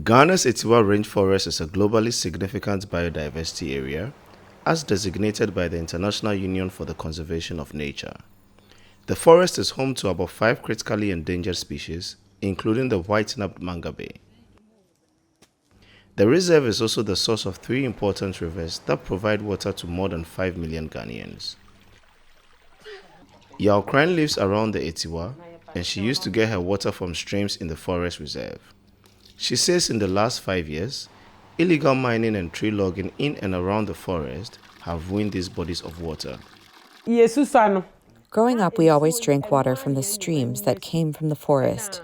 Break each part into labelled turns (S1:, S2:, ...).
S1: Ghana's Etiwa rainforest is a globally significant biodiversity area, as designated by the International Union for the Conservation of Nature. The forest is home to about 5 critically endangered species, including the white-napped mangabe. The reserve is also the source of 3 important rivers that provide water to more than 5 million Ghanaians. Yao Kran lives around the Etiwa, and she used to get her water from streams in the forest reserve. She says in the last 5 years, illegal mining and tree logging in and around the forest have ruined these bodies of water.
S2: Growing up, we always drank water from the streams that came from the forest.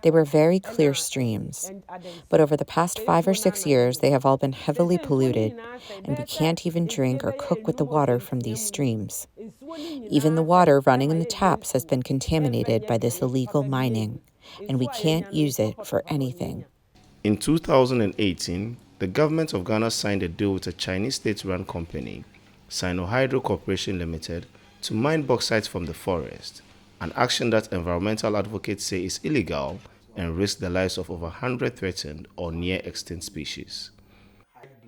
S2: They were very clear streams. But over the past 5 or 6 years, they have all been heavily polluted, and we can't even drink or cook with the water from these streams. Even the water running in the taps has been contaminated by this illegal mining, and we can't use it for anything.
S1: In 2018, the government of Ghana signed a deal with a Chinese state-run company, Sino-Hydro Corporation Limited, to mine bauxite from the forest, an action that environmental advocates say is illegal and risks the lives of over 100 threatened or near-extinct species.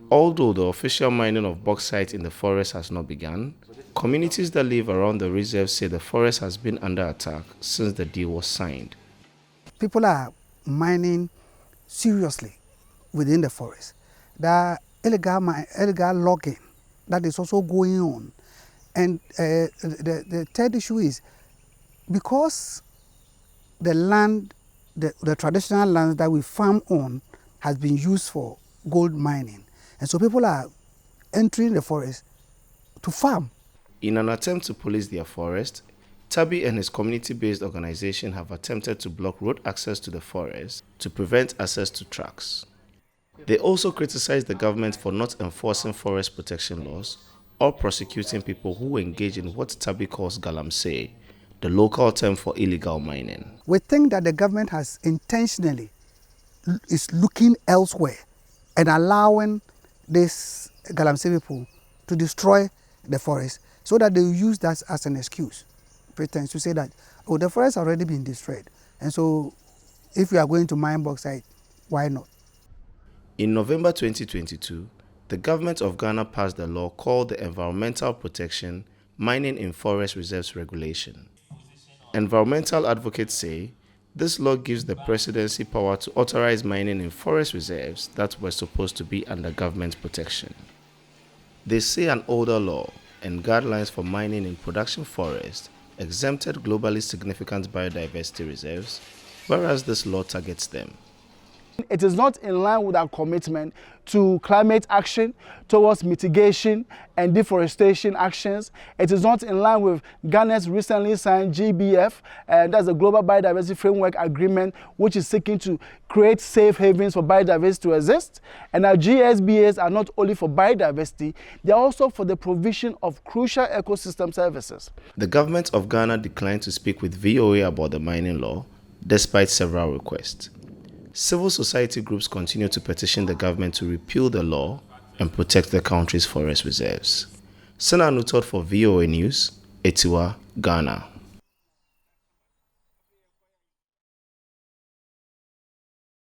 S1: Although the official mining of bauxite in the forest has not begun, communities that live around the reserve say the forest has been under attack since the deal was signed.
S3: People are mining seriously within the forest. There are illegal logging that is also going on. And the third issue is because the land, the traditional land that we farm on has been used for gold mining. And so people are entering the forest to farm.
S1: In an attempt to police their forest, Tabi and his community-based organization have attempted to block road access to the forest to prevent access to tracks. They also criticize the government for not enforcing forest protection laws or prosecuting people who engage in what Tabi calls galamsey, the local term for illegal mining.
S3: We think that the government has intentionally is looking elsewhere and allowing these galamsey people to destroy the forest so that they use that as an excuse, pretends to say that, oh, the forest has already been destroyed, and so if we are going to mine bauxite, why not?
S1: In November 2022, the government of Ghana passed a law called the Environmental Protection, Mining in Forest Reserves Regulation. Environmental advocates say this law gives the presidency power to authorize mining in forest reserves that were supposed to be under government protection. They say an older law and guidelines for mining in production forests exempted globally significant biodiversity reserves, whereas this law targets them.
S4: It is not in line with our commitment to climate action, towards mitigation and deforestation actions. It is not in line with Ghana's recently signed GBF, and that's the Global Biodiversity Framework Agreement, which is seeking to create safe havens for biodiversity to exist. And our GSBAs are not only for biodiversity, they are also for the provision of crucial ecosystem services.
S1: The government of Ghana declined to speak with VOA about the mining law, despite several requests. Civil society groups continue to petition the government to repeal the law and protect the country's forest reserves. Sena Nutot for VOA News, Etiwa, Ghana.